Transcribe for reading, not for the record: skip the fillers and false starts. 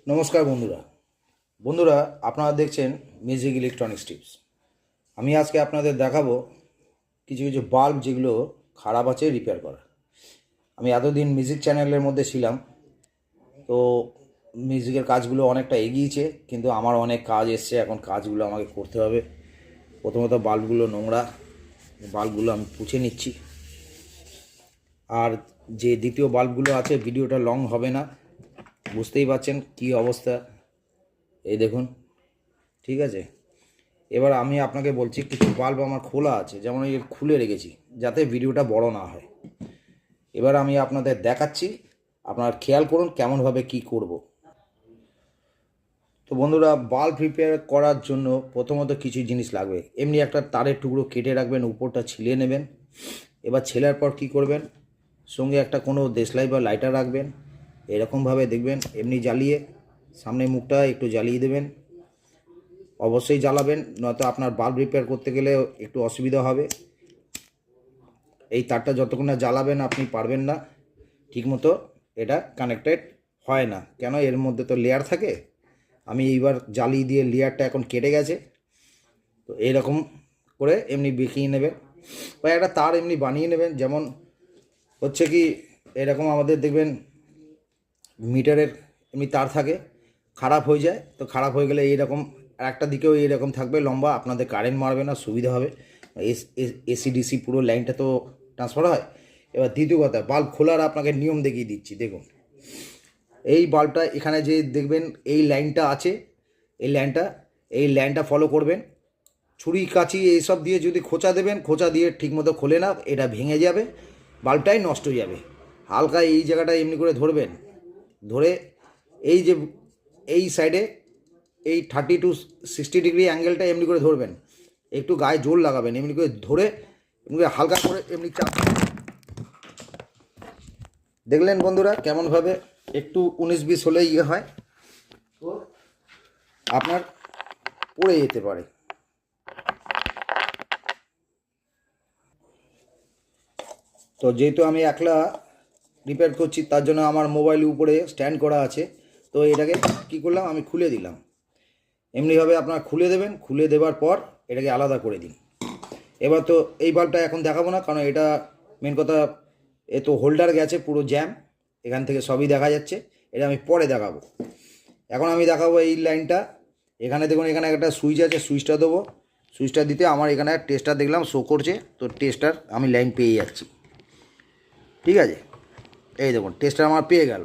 নমস্কার বন্ধুরা আপনারা দেখছেন মিউজিক ইলেকট্রনিক্স টিপস। আমি আজকে আপনাদের দেখাবো কিছু কিছু বাল্ব যেগুলো খারাপ আছে রিপেয়ার করা। আমি এতদিন মিউজিক চ্যানেলের মধ্যে ছিলাম, তো মিউজিকের কাজগুলো অনেকটা এগিয়েছে, কিন্তু আমার অনেক কাজ এসছে, এখন কাজগুলো আমাকে করতে হবে। প্রথমত বাল্বগুলো নোংরা, বাল্বগুলো আমি পুছে নিচ্ছি। আর যে দ্বিতীয় বাল্বগুলো আছে, ভিডিওটা লং হবে না, বুঝতেই পারছেন কি অবস্থা। এই দেখুন, ঠিক আছে। এবার আমি আপনাকে বলছি কিছু বাল্ব আমার খোলা আছে, যেমন এই খুলে রেখেছি যাতে ভিডিওটা বড় না হয়। এবার আমি আপনাদের দেখাচ্ছি, আপনারা খেয়াল করুন কেমনভাবে কি করব। তো বন্ধুরা, বাল্ব রিপেয়ার করার জন্য প্রথমত কিছু জিনিস লাগবে। এমনি একটা তারের টুকরো কেটে রাখবেন, উপরটা ছিলে নেবেন। এবার ছেলার পর কি করবেন, সঙ্গে একটা কোনো দেশলাই বা লাইটার রাখবেন। এরকমভাবে দেখবেন, এমনি জ্বালিয়ে সামনে মুখটা একটু জ্বালিয়ে দেবেন। অবশ্যই জ্বালাবেন, নয়তো আপনার বাল্ব রিপেয়ার করতে গেলে একটু অসুবিধা হবে। এই তারটা যতক্ষণ না জ্বালাবেন আপনি পারবেন না ঠিকমতো, এটা কানেক্টেড হয় না। কেন, এর মধ্যে তো লেয়ার থাকে। আমি এইবার জ্বালিয়ে দিয়ে লেয়ারটা এখন কেটে গেছে। তো এইরকম করে এমনি বেঁকিয়ে নেবেন, বা একটা তার এমনি বানিয়ে নেবেন। যেমন হচ্ছে কি, এরকম আমাদের দেখবেন মিটারের এমনি তার থাকে, খারাপ হয়ে যায়, তো খারাপ হয়ে গেলে এইরকম একটা দিকেও এইরকম থাকবে লম্বা, আপনাদের কারেন্ট মারবে না, সুবিধা হবে। এসি ডিসি পুরো লাইনটা তো ট্রান্সফার হয়। এবার দ্বিতীয় কথা, বাল্ব খোলার আপনাকে নিয়ম দেখিয়ে দিচ্ছি। দেখুন, এই বাল্বটা এখানে যে দেখবেন এই লাইনটা আছে, এই লাইনটা ফলো করবেন। ছুরি কাঁচি এইসব দিয়ে যদি খোঁচা দেবেন, খোঁচা দিয়ে ঠিকমতো খোলে না, এটা ভেঙে যাবে, বাল্বটাই নষ্ট হয়ে যাবে। হালকা এই জায়গাটা এমনি করে ধরবেন, ধরে এই যে এই সাইডে এই 30 to 60 ডিগ্রি অ্যাঙ্গেলটা এমনি করে ধরবেন, একটু গায়ে জোর লাগাবেন, এমনি করে ধরে এমনি করে হালকা করে এমনি চাপ। দেখলেন বন্ধুরা কেমনভাবে একটু 19-20 হলে ইয়ে হয়, তো আপনার পড়ে যেতে পারে। তো যেহেতু আমি একলা রিপেয়ার করছি, তার জন্য আমার মোবাইল উপরে স্ট্যান্ড করা আছে। তো এটাকে কি করলাম, আমি খুলে দিলাম। এমনিভাবে আপনারা খুলে দেবেন, খুলে দেওয়ার পর এটাকে আলাদা করে দিন। এবার তো এই বাল্বটা এখন দেখাবো না, কারণ এটা মেন কথা, এ তো হোল্ডার গেছে পুরো জ্যাম, এখান থেকে সবই দেখা যাচ্ছে। এটা আমি পরে দেখাবো। এখন আমি দেখাবো এই লাইনটা। এখানে দেখুন, এখানে একটা সুইচ আছে, সুইচটা দেবো। সুইচটা দিতে আমার এখানে টেস্টার দেখলাম শো করছে, তো টেস্টার আমি লাইন পেয়ে যাচ্ছি। ঠিক আছে, এই দেখুন টেস্টার আমার পেয়ে গেল।